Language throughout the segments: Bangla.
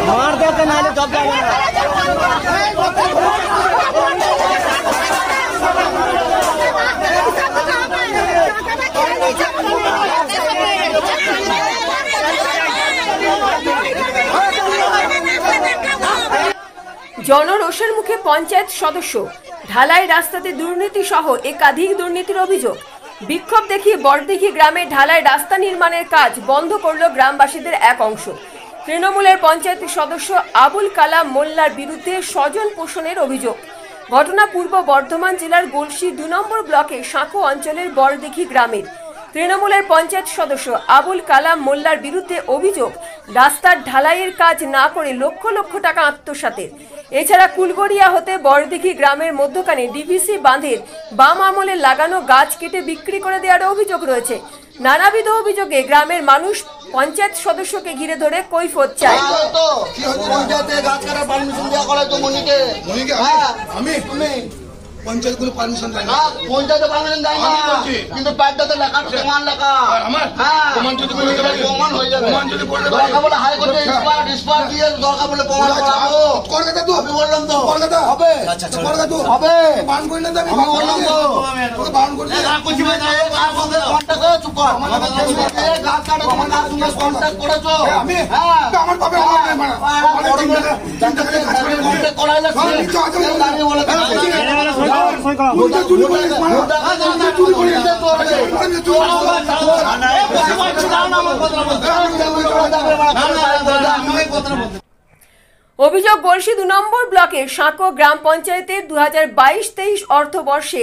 मार देते नाले जब জনরোষের মুখে পঞ্চায়েত সদস্য, ঢালাই রাস্তাতে দুর্নীতি সহ একাধিক দুর্নীতির অভিযোগ। বিক্ষোভ দেখিয়ে বড়দিঘি গ্রামে ঢালাই রাস্তা নির্মাণের কাজ বন্ধ করল গ্রামবাসীদের এক অংশ। তৃণমূলের পঞ্চায়েত সদস্য আবুল কালাম মোল্লার বিরুদ্ধে স্বজন পোষণের অভিযোগ। ঘটনা পূর্ব বর্ধমান জেলার গলসি ২ নম্বর ব্লকে সাঁকো অঞ্চলের বড়দিঘি গ্রামের। তৃণমূলের পঞ্চায়েত সদস্য আবুল কালাম মোল্লার বিরুদ্ধে অভিযোগ, রাস্তার ঢালাইয়ের কাজ না করে লক্ষ লক্ষ টাকা আত্মসাতের। এছাড়া কুলগড়িয়া হতে বড়দিঘি গ্রামের মধ্যখানে ডিভিসি বাঁধের বাম আমলে লাগানো গাছ কেটে বিক্রি করে দেওয়ার অভিযোগ রয়েছে। নানাবিধ অভিযোগে গ্রামের মানুষ পঞ্চায়েত সদস্যকে ঘিরে ধরে কৈফিয়ত চায়। পঞ্চায়েতগুলো পারমিশন দেয় না, পঞ্চায়েতে পারমিশন দেয় না, কিন্তু প্যাডটাতে লেখা প্রমাণ লেখা। প্রমাণ যদি প্রমাণ হয়ে যাবে, দরকার বলে হাইকোর্টে ডিসপার্ট দিয়ে দরকার বলে প্রমাণ করাবো। কলকাতা তো আমি বললাম তো কলকাতা হবে, কলকাতা তো হবে। বান করি না, আমি বললাম তো তোকে বান করি না। কন্ট্যাক্ট করে চুপ কর। গাছ কাটা তোমার গাছ তুমি কন্ট্যাক্ট করেছো। আমি আমার পাবে কন্ট্যাক্ট করাইলে দাঁড়িয়ে বলে অভিযোগ, গলসি ২ নম্বর ব্লকের সাঁকো গ্রাম পঞ্চায়েতের ২০২২-২৩ অর্থবর্ষে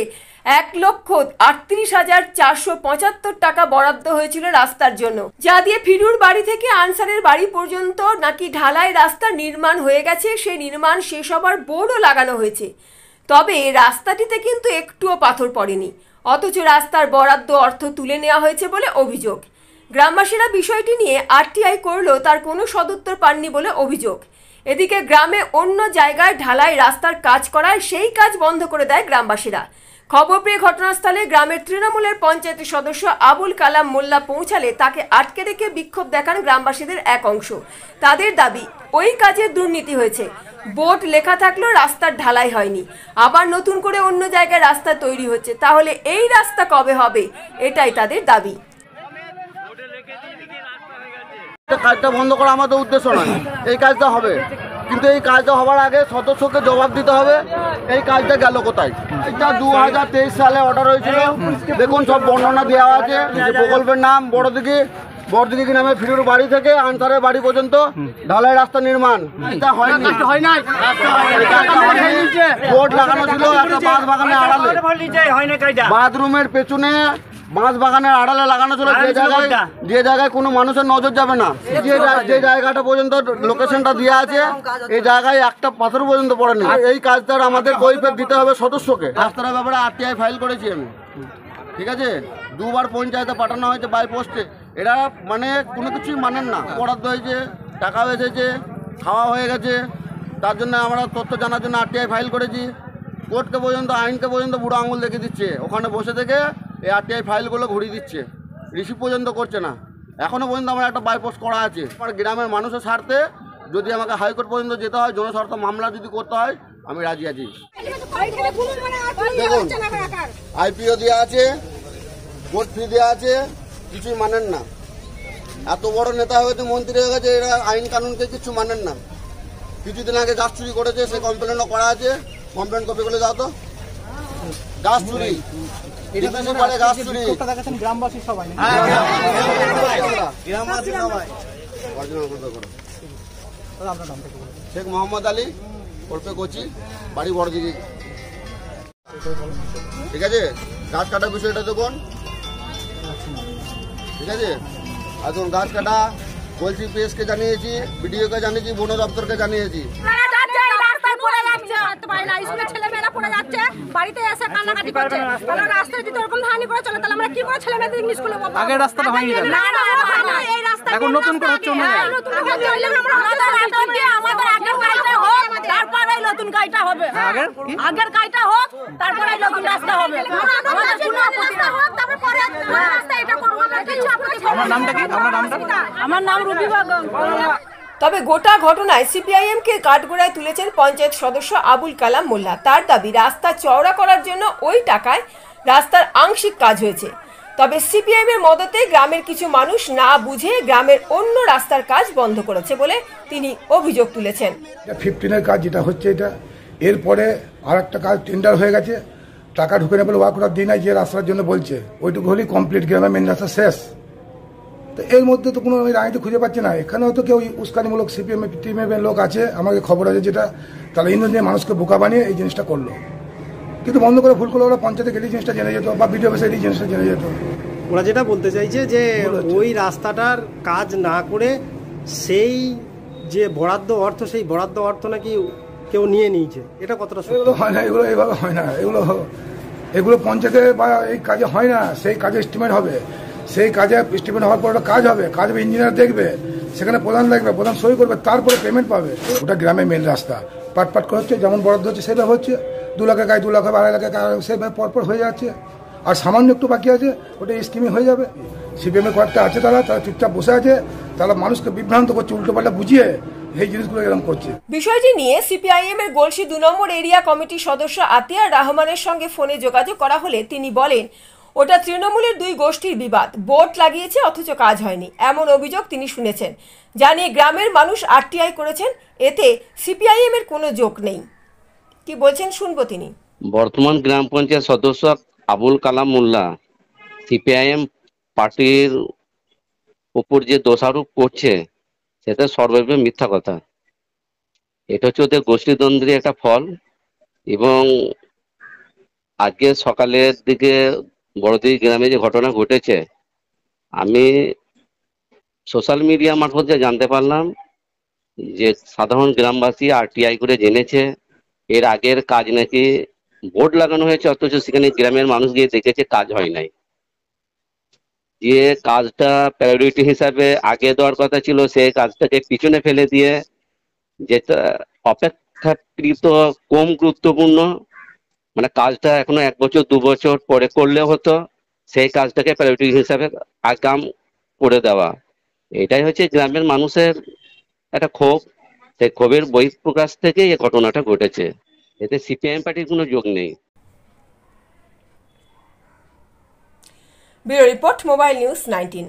১,৩৮,৪৭৫ টাকা বরাদ্দ হয়েছিল রাস্তার জন্য, যা দিয়ে ফিরুর বাড়ি থেকে আনসারের বাড়ি পর্যন্ত নাকি ঢালাই রাস্তা নির্মাণ হয়ে গেছে। সেই নির্মাণ শেষ হবার বোর্ডও লাগানো হয়েছে। তবে রাস্তাটিতে কিন্তু একটুও পাথর পড়েনি, অথচ রাস্তার বরাদ্দ অর্থ তুলে নেওয়া হয়েছে বলে অভিযোগ। গ্রামবাসীরা বিষয়টি নিয়ে আরটিআই করলেও তার কোনো সদুত্তর পাননি বলে অভিযোগ। এদিকে গ্রামে অন্য জায়গায় ঢালাই রাস্তার কাজ করায় সেই কাজ বন্ধ করে দেয় গ্রামবাসীরা। খবর পেয়ে ঘটনাস্থলে গ্রামের তৃণমূলের পঞ্চায়েত সদস্য আবুল কালাম মোল্লা পৌঁছালে তাকে আটকে রেখে বিক্ষোভ দেখান গ্রামবাসীদের এক অংশ। তাদের দাবি, ওই কাজে দুর্নীতি হয়েছে, বোর্ড লেখা থাকলেও রাস্তার ঢালাই হয়নি, আবার নতুন করে অন্য জায়গায় রাস্তা তৈরি হচ্ছে। তাহলে এই রাস্তা কবে হবে, এটাই তাদের দাবি। কাজটা বন্ধ করা আমাদের উদ্দেশ্য নয়, এই কাজটা হবে, কিন্তু এই কাজটা হওয়ার আগে সদস্যকে জবাব দিতে হবে এই কাজটা গেল কোথায়। এটা 2023 সালে অর্ডার হয়েছিল, দেখুন সব বর্ণনা দেওয়া আছে। প্রকল্পের নাম বড়দিঘি নামে ফিরুর বাড়ি থেকে আনসারের বাড়ি পর্যন্ত ঢালাই রাস্তা নির্মাণ। এটা হয়নি, বোর্ড লাগানো ছিল একটা বাঁশ বাগানের আড়ালে, বাথরুমের পেছনে বাঁশ বাগানের আড়ালে লাগানো ছিল, যে জায়গায় কোনো মানুষের নজর যাবে না। যে জায়গাটা পর্যন্ত লোকেশনটা দেওয়া আছে এই জায়গায় একটা পাথর পর্যন্ত পড়েনি। এই কাজটার আমাদের কৈফিয়ত দিতে হবে সদস্যকে। রাস্তার ব্যাপারে আরটিআই ফাইল করেছি আমি, ঠিক আছে, 2 বার পঞ্চায়েতে পাঠানো হয়েছে বাই পোস্টে। এরা মানে কোনো কিছুই মানেন না। বরাদ্দ হয়েছে, টাকাও এসেছে, খাওয়া হয়ে গেছে, তার জন্য আমরা তথ্য জানার জন্য আরটিআই ফাইল করেছি। কোর্টকে পর্যন্ত আইনকে পর্যন্ত বুড়ো আঙুল দেখিয়ে দিচ্ছে, ওখানে বসে থেকে এই আরটিআই ফাইলগুলো ঘুরিয়ে দিচ্ছে, রিসিভ পর্যন্ত করছে না। এখনও পর্যন্ত আমার একটা বাইপোস্ট করা আছে। আমার গ্রামের মানুষের স্বার্থে যদি আমাকে হাইকোর্ট পর্যন্ত যেতে হয়, জনস্বার্থ মামলা যদি করতে হয়, আমি রাজি আছি। দেখুন আইপিও দেওয়া আছে, কোর্ট ফি দেওয়া আছে, কিছুই মানেন না। এত বড় নেতা হয়েছে, মন্ত্রী হয়ে গেছে, এরা আইন কানুনকে কিছু মানেন না। কিছুদিন আগে গাছ চুরি করেছে, সে কমপ্লেনও করা আছে, কমপ্লেন কপি করে দাও তো। গাছ চুরি, গাছ চুরি, গ্রামবাসী সবাই শেখ মোহাম্মদ আলী ওরফে কোচি, বাড়ি বড় দিকে। ঠিক আছে, গাছ কাটার বিষয়টা দেখুন। ঠিক আছে, এখন গাছ কাটা বলছি, পিএসকে জানিয়েছি, বিডিওকে জানিয়েছি, বন দপ্তরকে জানিয়েছি। আগের রাস্তাটা হয়নি, এখন নতুন করে হচ্ছে অন্য জায়গায়। নতুন কাজটা হবে, আগের কাজটা হোক, তারপরে নতুন রাস্তা হবে। আমার নামটা কি? আমার নাম রুবি বেগম। তবে গোটা ঘটনায় সিপিআইএমকে কাঠগড়ায় তুলেছেন পঞ্চায়েত সদস্য আবুল কালাম মোল্লা। তার দাবি, রাস্তা চওড়া করার জন্য ওই টাকায় রাস্তার আংশিক কাজ হয়েছে। তবে সিপিআইএম এর মদতে গ্রামের কিছু মানুষ না বুঝে গ্রামের অন্য রাস্তার কাজ বন্ধ করেছে বলে তিনি অভিযোগ তুলেছেন। 15-এর কাজ যেটা হচ্ছে, এটা এরপরে আর একটা কাজ টেন্ডার হয়ে গেছে, টাকা ঢুকে নেবে, ওয়ার্ক করার দিন যে রাস্তার জন্য বলছে ওইটুকু হলেই কমপ্লিট, গ্রামের মেন রাস্তা শেষ। তো এর মধ্যে তো কোনো আমি রাজনীতি খুঁজে পাচ্ছি না। এখানে হয়তো কেউ উস্কানিমূলক সিপিএম টিমের লোক আছে, আমাকে খবর আছে যেটা, তারা ইন্ধন দিয়ে মানুষকে বোকা বানিয়ে এই জিনিসটা করলো। কিন্তু বন্ধ করে ভুল করলে ওরা পঞ্চায়েতে গেলে জিনিসটা জেনে যেত, বা বিডিও অফিসে এই জিনিসটা জেনে যেত। ওরা যেটা বলতে চাইছে যে ওই রাস্তাটার কাজ না করে সেই যে বরাদ্দ অর্থ, সেই বরাদ্দ অর্থ নাকি কেউ নিয়ে নিয়েছে। এটা কতটা সত্যি? এগুলো হয় না, এগুলো এইভাবে হয় না। এগুলো পঞ্চায়েতে বা এই কাজে হয় না। সেই কাজে এস্টিমেট হবে, সেই কাজে এস্টিমেট হওয়ার পর ওটা কাজ হবে, ইঞ্জিনিয়ার দেখবে, সেখানে প্রধান দেখবে, প্রধান সই করবে, তারপরে পেমেন্ট পাবে। ওটা গ্রামের মেন রাস্তা, পাট করে হচ্ছে, যেমন বরাদ্দ হচ্ছে সেভাবে হচ্ছে। 2 লাখের কাজ 2 লাখ, 2.5 লাখের কাজ সেভাবে পরপর হয়ে যাচ্ছে। আর সামান্য একটু বাকি আছে, ওটা স্কিমে হয়ে যাবে। সিপিএমের কয়েকটা আছে, তারা চুপচাপ বসে আছে, তারা মানুষকে বিভ্রান্ত করছে, উল্টোপাল্টা বুঝিয়ে এই জিনিসগুলো এরকম করছে। বিষয়টি নিয়ে সিপিআইএম এর গলসি 2 নম্বর এরিয়া কমিটির সদস্য আতিয়ার রহমানের সঙ্গে ফোনে যোগাযোগ করা হলে তিনি বলেন, ওটা তৃণমূলের 2 গোষ্ঠীর বিবাদ, বোর্ড লাগিয়েছে অথচ কাজ হয়নি, এমন অভিযোগ তিনি শুনেছেন। জানিয়ে গ্রামের মানুষ আরটিআই করেছেন, এতে সিপিআইএম এর কোনো যোগ নেই। কি বলছেন শুনবো তিনি। বর্তমান গ্রাম পঞ্চায়েত সদস্য আবুল কালাম মোল্লা সিপিআইএম পার্টির উপর যে দোষারোপ করছে, সেটা সর্বৈব মিথ্যা কথা। এটা হচ্ছে ওদের গোষ্ঠীদ্বন্দ্বের একটা ফল। এবং আজকে সকালের দিকে বড়দিঘি গ্রামে যে ঘটনা ঘটেছে, আমি সোশ্যাল মিডিয়া মারফত জানতে পারলাম যে সাধারণ গ্রামবাসী আরটিআই করে জেনেছে এর আগের কাজ নাকি বোর্ড লাগানো হয়েছে, অথচ সেখানে গ্রামের মানুষ গিয়ে দেখেছে কাজ হয় নাই। যে কাজটা প্রায়োরিটি হিসাবে আগে দেওয়ার কথা ছিল, সেই কাজটাকে পিছনে ফেলে দিয়ে যেটা অপেক্ষাকৃত কম গুরুত্বপূর্ণ, মানে কাজটা এখনো 1 বছর 2 বছর পরে করলে হতো, সেই কাজটাকে প্রায়োরিটি হিসাবে আগাম করে দেওয়া। এটাই হচ্ছে গ্রামের মানুষের একটা ক্ষোভ। সেই ক্ষোভের বহিঃপ্রকাশ থেকে এই ঘটনাটা ঘটেছে। এতে সিপিআইএম পার্টির কোনো যোগ নেই। Bureau report, mobile news 19।